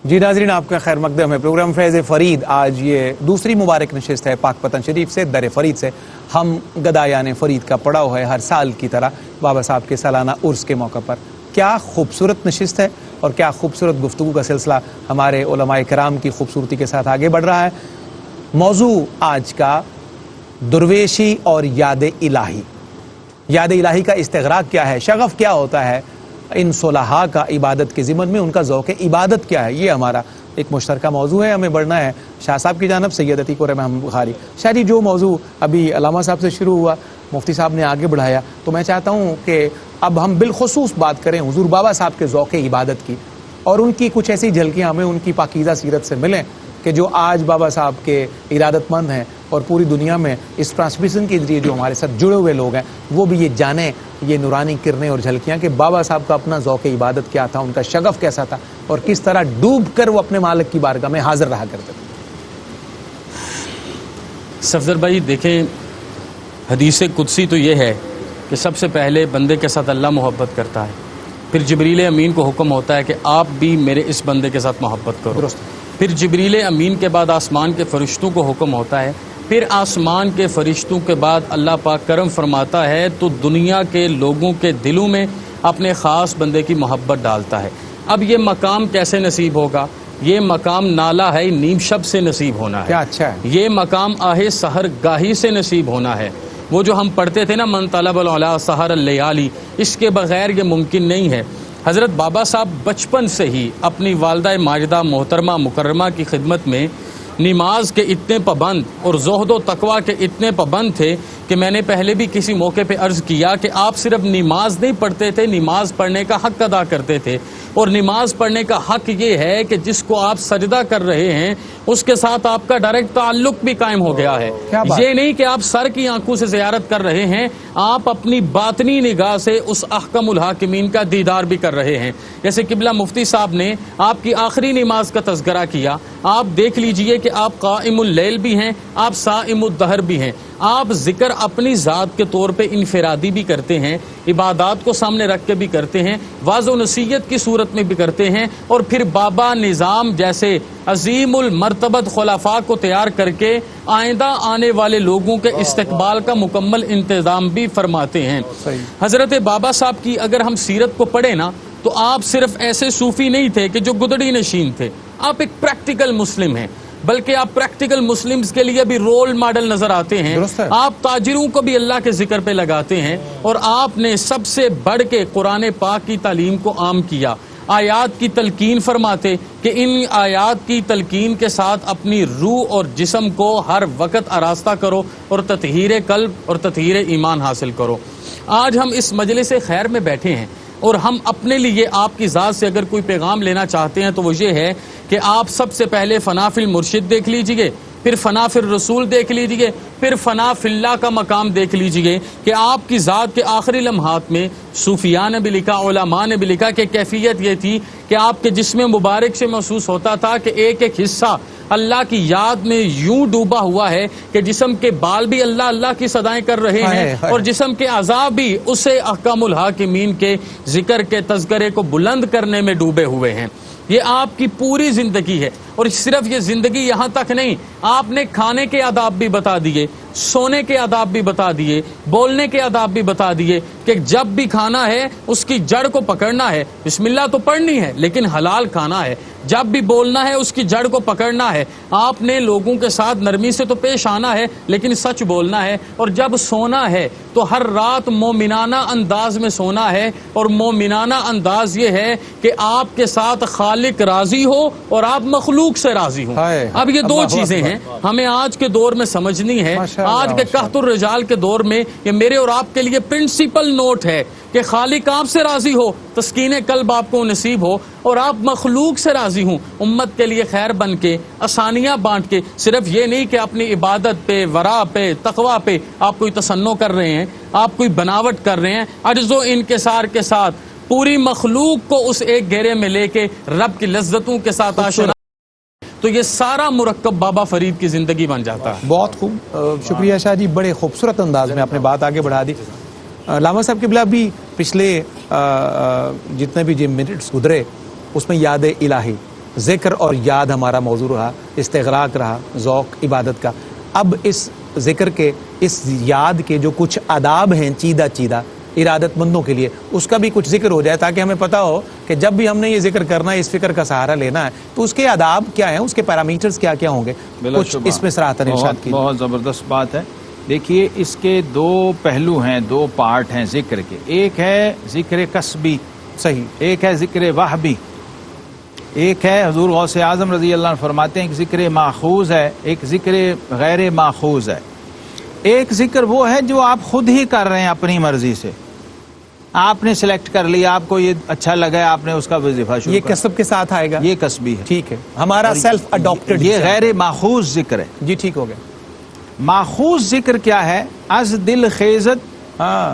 جی ناظرین، آپ کا خیر مقدم ہے پروگرام فیض فرید۔ آج یہ دوسری مبارک نشست ہے پاک پتن شریف سے، در فرید سے۔ ہم گدایان فرید کا پڑاؤ ہے ہر سال کی طرح بابا صاحب کے سالانہ عرس کے موقع پر۔ کیا خوبصورت نشست ہے اور کیا خوبصورت گفتگو کا سلسلہ ہمارے علماء کرام کی خوبصورتی کے ساتھ آگے بڑھ رہا ہے۔ موضوع آج کا درویشی اور یاد الہی۔ یاد الہی کا استغراق کیا ہے، شغف کیا ہوتا ہے ان صلحاء کا عبادت کے ضمن میں، ان کا ذوق عبادت کیا ہے، یہ ہمارا ایک مشترکہ موضوع ہے۔ ہمیں بڑھنا ہے شاہ صاحب کی جانب، سید عتیق محمد بخاری۔ شاہ جی، جو موضوع ابھی علامہ صاحب سے شروع ہوا، مفتی صاحب نے آگے بڑھایا، تو میں چاہتا ہوں کہ اب ہم بالخصوص بات کریں حضور بابا صاحب کے ذوق عبادت کی، اور ان کی کچھ ایسی جھلکیاں ہمیں ان کی پاکیزہ سیرت سے ملیں کہ جو آج بابا صاحب کے ارادت مند ہیں اور پوری دنیا میں اس ٹرانسمیشن کے ذریعے جو ہمارے ساتھ جڑے ہوئے لوگ ہیں وہ بھی یہ جانیں، یہ نورانی کرنیں اور جھلکیاں، کہ بابا صاحب کا اپنا ذوق عبادت کیا تھا، ان کا شغف کیسا تھا، اور کس طرح ڈوب کر وہ اپنے مالک کی بارگاہ میں حاضر رہا کرتے تھے۔ صفدر بھائی دیکھیں، حدیث قدسی تو یہ ہے کہ سب سے پہلے بندے کے ساتھ اللہ محبت کرتا ہے، پھر جبریل امین کو حکم ہوتا ہے کہ آپ بھی میرے اس بندے کے ساتھ محبت کرو، پھر جبریل امین کے بعد آسمان کے فرشتوں کو حکم ہوتا ہے، پھر آسمان کے فرشتوں کے بعد اللہ پاک کرم فرماتا ہے تو دنیا کے لوگوں کے دلوں میں اپنے خاص بندے کی محبت ڈالتا ہے۔ اب یہ مقام کیسے نصیب ہوگا؟ یہ مقام نالا ہے نیم شب سے نصیب ہونا ہے۔ کیا اچھا ہے۔ یہ مقام آہ سحر گاہی سے نصیب ہونا ہے۔ وہ جو ہم پڑھتے تھے نا، من طلب العلا سحر اللیالی، اس کے بغیر یہ ممکن نہیں ہے۔ حضرت بابا صاحب بچپن سے ہی اپنی والدہ ماجدہ محترمہ مکرمہ کی خدمت میں نماز کے اتنے پابند اور زہد و تقویٰ کے اتنے پابند تھے کہ میں نے پہلے بھی کسی موقع پہ عرض کیا کہ آپ صرف نماز نہیں پڑھتے تھے، نماز پڑھنے کا حق ادا کرتے تھے، اور نماز پڑھنے کا حق یہ ہے کہ جس کو آپ سجدہ کر رہے ہیں اس کے ساتھ آپ کا ڈائریکٹ تعلق بھی قائم ہو گیا ہے۔ یہ نہیں کہ آپ سر کی آنکھوں سے زیارت کر رہے ہیں، آپ اپنی باطنی نگاہ سے اس احکم الحاکمین کا دیدار بھی کر رہے ہیں۔ جیسے قبلہ مفتی صاحب نے آپ کی آخری نماز کا تذکرہ کیا، آپ دیکھ لیجئے کہ آپ قائم اللیل بھی ہیں، آپ صائم الدہر بھی ہیں۔ آپ ذکر اپنی ذات کے طور پہ انفرادی بھی کرتے ہیں، عبادات کو سامنے رکھ کے بھی کرتے ہیں، واعظ و نصیحت کی صورت میں بھی کرتے ہیں، اور پھر بابا نظام جیسے عظیم المرتبت خلفاء کو تیار کر کے آئندہ آنے والے لوگوں کے استقبال کا مکمل انتظام بھی فرماتے ہیں۔ حضرت بابا صاحب کی اگر ہم سیرت کو پڑھیں نا، تو آپ صرف ایسے صوفی نہیں تھے کہ جو گدڑی نشین تھے، آپ ایک پریکٹیکل مسلم ہیں، بلکہ آپ پریکٹیکل مسلمز کے لیے بھی رول ماڈل نظر آتے ہیں۔ آپ تاجروں کو بھی اللہ کے ذکر پہ لگاتے ہیں، اور آپ نے سب سے بڑھ کے قرآن پاک کی تعلیم کو عام کیا، آیات کی تلقین فرماتے کہ ان آیات کی تلقین کے ساتھ اپنی روح اور جسم کو ہر وقت آراستہ کرو اور تطہیر قلب اور تطہیر ایمان حاصل کرو۔ آج ہم اس مجلس خیر میں بیٹھے ہیں، اور ہم اپنے لیے آپ کی ذات سے اگر کوئی پیغام لینا چاہتے ہیں تو وہ یہ ہے کہ آپ سب سے پہلے فنا فی المرشد دیکھ لیجئے، پھر فنا فی الرسول دیکھ لیجئے، پھر فنا فی اللہ کا مقام دیکھ لیجئے کہ آپ کی ذات کے آخری لمحات میں صوفیاء نے بھی لکھا، علماء نے بھی لکھا کہ کیفیت یہ تھی کہ آپ کے جسم مبارک سے محسوس ہوتا تھا کہ ایک ایک حصہ اللہ کی یاد میں یوں ڈوبا ہوا ہے کہ جسم کے بال بھی اللہ اللہ کی صدائیں کر رہے ہیں، اور جسم کے اعضاء بھی اسے احکام الحاکمین کے ذکر کے تذکرے کو بلند کرنے میں ڈوبے ہوئے ہیں۔ یہ آپ کی پوری زندگی ہے، اور صرف یہ زندگی یہاں تک نہیں، آپ نے کھانے کے آداب بھی بتا دیے، سونے کے آداب بھی بتا دیے، بولنے کے آداب بھی بتا دیے کہ جب بھی کھانا ہے اس کی جڑ کو پکڑنا ہے، بسم اللہ تو پڑھنی ہے لیکن حلال کھانا ہے، جب بھی بولنا ہے اس کی جڑ کو پکڑنا ہے، آپ نے لوگوں کے ساتھ نرمی سے تو پیش آنا ہے لیکن سچ بولنا ہے، اور جب سونا ہے تو ہر رات مومنانہ انداز میں سونا ہے، اور مومنانہ انداز یہ ہے کہ آپ کے ساتھ خالق راضی ہو اور آپ مخلوق سے راضی ہوں۔ اب یہ دو چیزیں ہیں ہمیں آج کے دور میں سمجھنی ہے، آج کے قحط الرجال کے دور میں یہ میرے اور آپ کے لیے پرنسپل نوٹ ہے کہ خالق آپ سے راضی ہو، تسکین قلب آپ کو نصیب ہو، اور آپ مخلوق سے راضی ہوں، امت کے لیے خیر بن کے، آسانیاں بانٹ کے۔ صرف یہ نہیں کہ اپنی عبادت پہ، ورع پہ، تقوی پہ آپ کوئی تصنع کر رہے ہیں، آپ کوئی بناوٹ کر رہے ہیں، عجز و انکسار کے ساتھ پوری مخلوق کو اس ایک گھیرے میں لے کے رب کی لذتوں کے ساتھ آشنا، تو یہ سارا مرکب بابا فرید کی زندگی بن جاتا ہے۔ بہت خوب، شکریہ شاہ جی، بڑے خوبصورت انداز میں آپ نے بات آگے بڑھا دی۔ علامہ صاحب قبلہ بھی پچھلے جتنے بھی جو منٹس گزرے اس میں یاد الہی ذکر اور یاد ہمارا موضوع رہا، استغراق رہا، ذوق عبادت کا. اب اس ذکر کے، اس یاد کے جو کچھ آداب ہیں چیدہ چیدہ ارادت مندوں کے لیے، اس کا بھی کچھ ذکر ہو جائے تاکہ ہمیں پتہ ہو کہ جب بھی ہم نے یہ ذکر کرنا ہے، اس فکر کا سہارا لینا ہے، تو اس کے آداب کیا ہیں، اس کے پیرامیٹرز کیا کیا ہوں گے. کچھ اس میں صراحتاً ارشاد کیجیے. بہت زبردست بات ہے. دیکھیے اس کے دو پہلو ہیں، دو پارٹ ہیں ذکر کے. ایک ہے ذکر کسبی، صحیح. ایک ہے ذکر وہبی. ایک ہے حضور غوث اعظم رضی اللہ عنہ فرماتے ہیں کہ ذکر ماخوذ ہے، ایک ذکر غیر ماخوذ ہے. ایک ذکر وہ ہے جو آپ خود ہی کر رہے ہیں اپنی مرضی سے، آپ نے سلیکٹ کر لیا، آپ کو یہ اچھا لگا ہے، آپ نے اس کا وظیفہ شروع یہ کر کسب کے ساتھ آئے گا. یہ کسبی ہے. ٹھیک ہے، ہمارا سیلف اڈاپٹڈ. یہ غیر ماخوذ ذکر ہے. جی ٹھیک ہو گیا. ماخوذ ذکر کیا ہے؟ از دل خیزت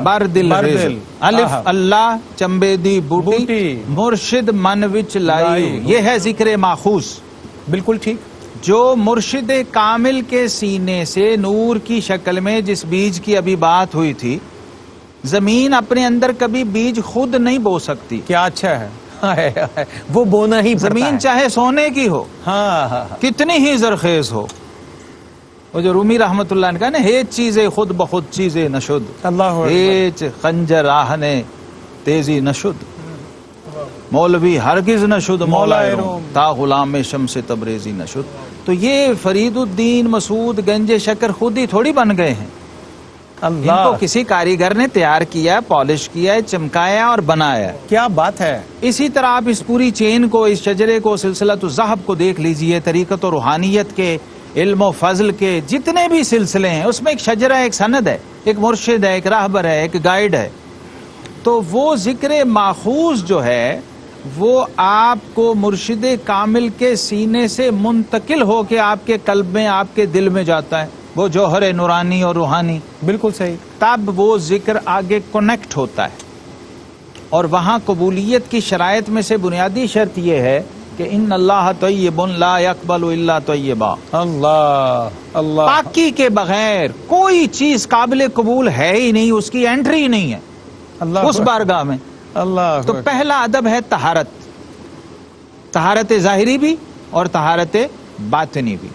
بر دل خیزت، الف اللہ چمبے دی بوٹی مرشد من وچ لائی. یہ ہے ذکر ماخوذ. بالکل ٹھیک. جو مرشد کامل کے سینے سے نور کی شکل میں جس بیج کی ابھی بات ہوئی تھی، زمین اپنے اندر کبھی بیج خود نہیں بو سکتی. کیا اچھا ہے. وہ بونا ہی پڑتا زمین ہے. چاہے سونے کی ہو، ہاں کتنی ہی زرخیز ہو. وہ جو رومی رحمت اللہ نے کہا نا، ہیچ چیزیں خود بخود چیزیں نشد، اللہ ہیچ خنجر آہنے تیزی نشد، مولوی ہرگز نشد مولا روم، تا غلام شمس تبریزی نشد. تو یہ فرید الدین مسعود گنج شکر خود ہی تھوڑی بن گئے ہیں. ان کو اللہ. کسی کاریگر نے تیار کیا، پالش کیا، چمکایا اور بنایا. کیا بات ہے. اسی طرح آپ اس پوری چین کو، اس شجرے کو، سلسلۃ الذہب کو دیکھ لیجئے. طریقت و روحانیت کے، علم و فضل کے جتنے بھی سلسلے ہیں، اس میں ایک شجرہ، ایک سند ہے، ایک مرشد ہے، ایک راہبر ہے، ایک گائیڈ ہے. تو وہ ذکر ماخوذ جو ہے وہ آپ کو مرشد کامل کے سینے سے منتقل ہو کے آپ کے قلب میں، آپ کے دل میں جاتا ہے، وہ جوہر نورانی اور روحانی. بالکل صحیح. تب وہ ذکر آگے کنیکٹ ہوتا ہے. اور وہاں قبولیت کی شرائط میں سے بنیادی شرط یہ ہے کہ ان اللہ طیب لا یقبل الا طیبا. اللہ اللہ. پاکی کے بغیر کوئی چیز قابل قبول ہے ہی نہیں، اس کی انٹری ہی نہیں ہے اللہ اس بارگاہ میں. اللہ. تو پہلا ادب ہے طہارت، طہارت ظاہری بھی اور طہارت باطنی بھی.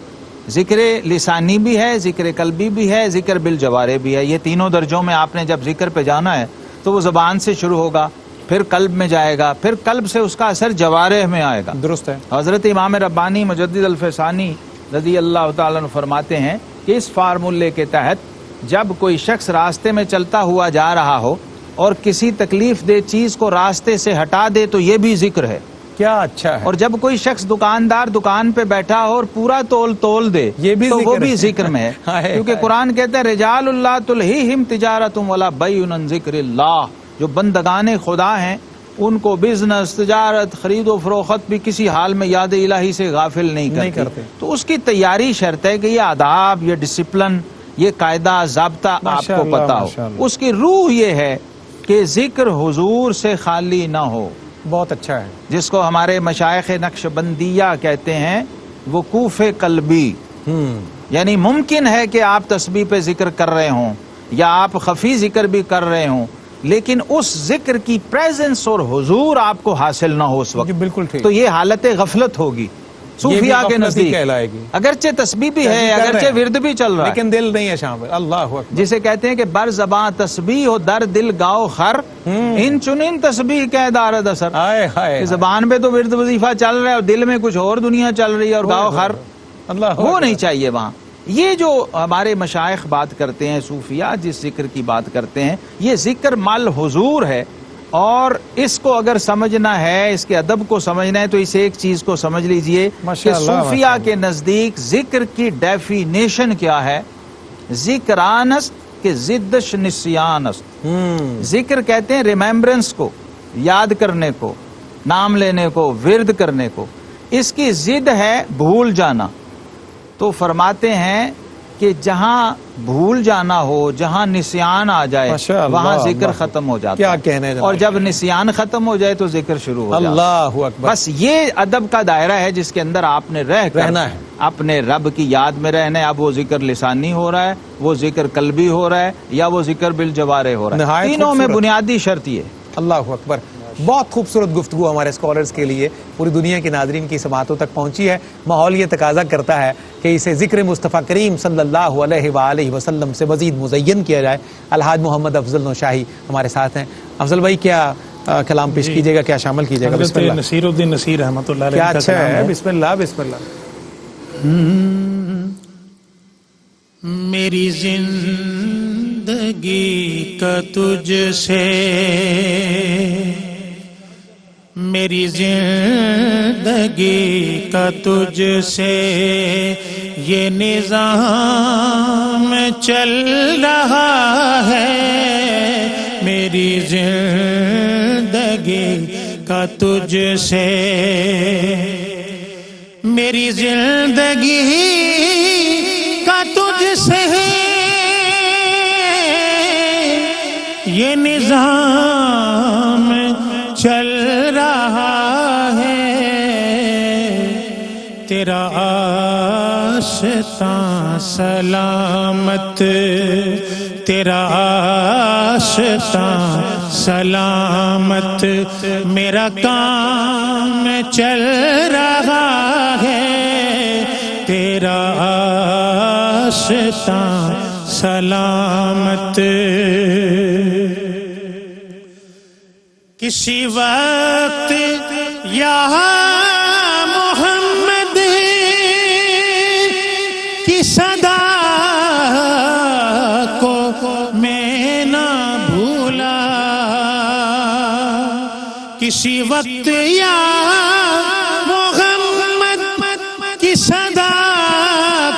ذکر لسانی بھی ہے، ذکر قلبی بھی ہے، ذکر بالجوارح بھی ہے. یہ تینوں درجوں میں آپ نے جب ذکر پہ جانا ہے تو وہ زبان سے شروع ہوگا، پھر قلب میں جائے گا، پھر قلب سے اس کا اثر جوارح میں آئے گا. درست ہے. حضرت امام ربانی مجدد الفسانی رضی اللہ تعالیٰ عنہ فرماتے ہیں کہ اس فارمولے کے تحت جب کوئی شخص راستے میں چلتا ہوا جا رہا ہو اور کسی تکلیف دہ چیز کو راستے سے ہٹا دے تو یہ بھی ذکر ہے. کیا اچھا ہے. اور جب کوئی شخص دکاندار دکان پہ بیٹھا ہو اور پورا تول دے، یہ بھی تو وہ ذکر بھی ہے. ذکر میں ہے. کیونکہ قرآن کہتا ہے رجال اللہ تلہیہم تجارت ولا بیع عن ذکر اللہ. جو بندگان خدا ہیں ان کو بزنس، تجارت، خرید و فروخت بھی کسی حال میں یاد الہی سے غافل نہیں کرتے. تو اس کی تیاری شرط ہے کہ یہ آداب، یہ ڈسپلن، یہ قاعدہ ضابطہ آپ کو پتا ہو. اس کی روح یہ ہے کہ ذکر حضور سے خالی نہ ہو. بہت اچھا ہے. جس کو ہمارے مشائخ نقش بندیہ کہتے ہیں وقوف قلبی. یعنی ممکن ہے کہ آپ تسبیح پہ ذکر کر رہے ہوں یا آپ خفی ذکر بھی کر رہے ہوں، لیکن اس ذکر کی پریزنس اور حضور آپ کو حاصل نہ ہو اس وقت. بالکل ٹھیک. تو یہ حالت غفلت ہوگی صوفیاء کے نزدیک. کہلائے گی. اگرچہ تسبیح بھی ہے، اگرچہ ورد بھی چل رہا ہے، لیکن دل نہیں ہے شامل. اللہ اکبر. جسے کہتے ہیں کہ بر زباں تسبیح ہو در دل گاؤ خر، ان چنین تسبیح کے دارد اثر. ہائے ہائے. زبان پہ تو ورد وظیفہ چل رہا ہے اور دل میں کچھ اور دنیا چل رہی ہے اور گاؤ خر. اللہ وہ نہیں چاہیے وہاں. یہ جو ہمارے مشائخ بات کرتے ہیں، صوفیاء جس ذکر کی بات کرتے ہیں، یہ ذکر مال حضور ہے. اور اس کو اگر سمجھنا ہے، اس کے ادب کو سمجھنا ہے، تو اس ایک چیز کو سمجھ لیجئے کہ صوفیاء کے نزدیک ذکر کی ڈیفینیشن کیا ہے. ذکرانست کہ زدش نسیانست. ذکر کہتے ہیں ریمیمبرنس کو، یاد کرنے کو، نام لینے کو، ورد کرنے کو. اس کی ضد ہے بھول جانا. تو فرماتے ہیں کہ جہاں بھول جانا ہو، جہاں نسیان آ جائے، وہاں ذکر ختم ہو جاتا کیا کہنے. اور جب نسیان ختم ہو جائے تو ذکر شروع ہو جاتا. اللہ اکبر. بس یہ ادب کا دائرہ ہے جس کے اندر آپ نے رہنا ہے، اپنے رب کی یاد میں رہنا ہے. اب وہ ذکر لسانی ہو رہا ہے، وہ ذکر قلبی ہو رہا ہے، یا وہ ذکر بالجوارح ہو رہا ہے. تینوں میں بنیادی شرط یہ. اللہ اکبر. بہت خوبصورت گفتگو ہمارے اسکالرز کے لیے پوری دنیا کے ناظرین کی سماعتوں تک پہنچی ہے. ماحول یہ تقاضا کرتا ہے کہ اسے ذکر مصطفیٰ کریم صلی اللہ علیہ وآلہ وسلم سے مزید مزین کیا جائے. الحاج محمد افضل نوشاہی ہمارے ساتھ ہیں. افضل بھائی کیا کلام پیش کیجیے گا, کیا شامل کیجیے گا؟ بسم اللہ. نصیر الدین نصیر رحمۃ اللہ علیہ کیا کا اچھا کلام ہے, بسم اللہ بسم اللہ. میری زندگی کا تجھ سے, میری زندگی کا تجھ سے یہ نظام چل رہا ہے. میری زندگی کا تجھ سے, میری زندگی کا تجھ سے یہ نظام چل رہا ہے. تیرا آشتاں سلامت, تیرا آشتاں سلامت, میرا کام چل رہا ہے. تیرا آشتاں سلامت. کسی وقت یا محمد کی صدا کو میں نہ بھولا. کسی وقت یا محمد کی صدا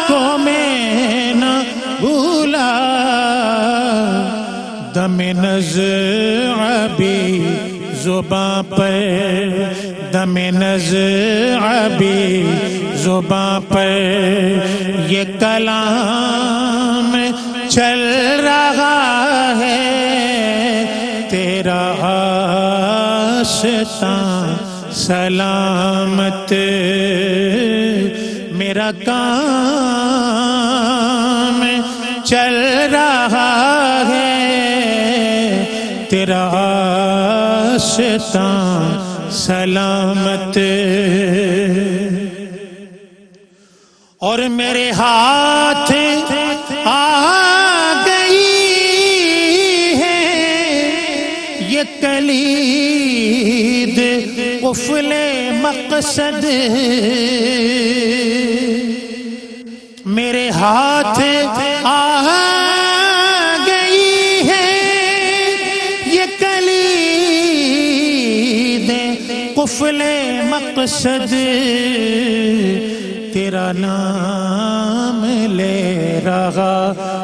کو میں نہ بھولا. دم نزع بھی زباں پر, دم نزع بھی زباں پر یہ کلام چل رہا ہے. تیرا آشتاں سلامت, میرا کام چل رہا ہے. تیرا آشتاں سلامت. اور میرے ہاتھ آ گئی ہے یہ کلید قفل مقصد. میرے ہاتھ آ گئی ہے یہ کلید قفل مقصد. تیرا نام لے رہا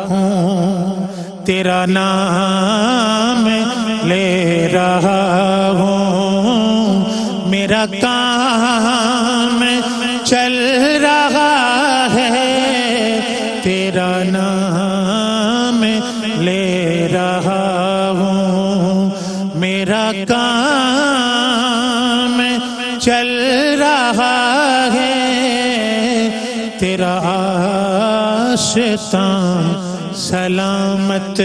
ہوں, تیرا نام لے رہا ہوں. میرا کام چل رہا ہے. تیرا نام لے رہا ہوں. میرا کام چل رہا ہے. تیرا آشتاں سلامت.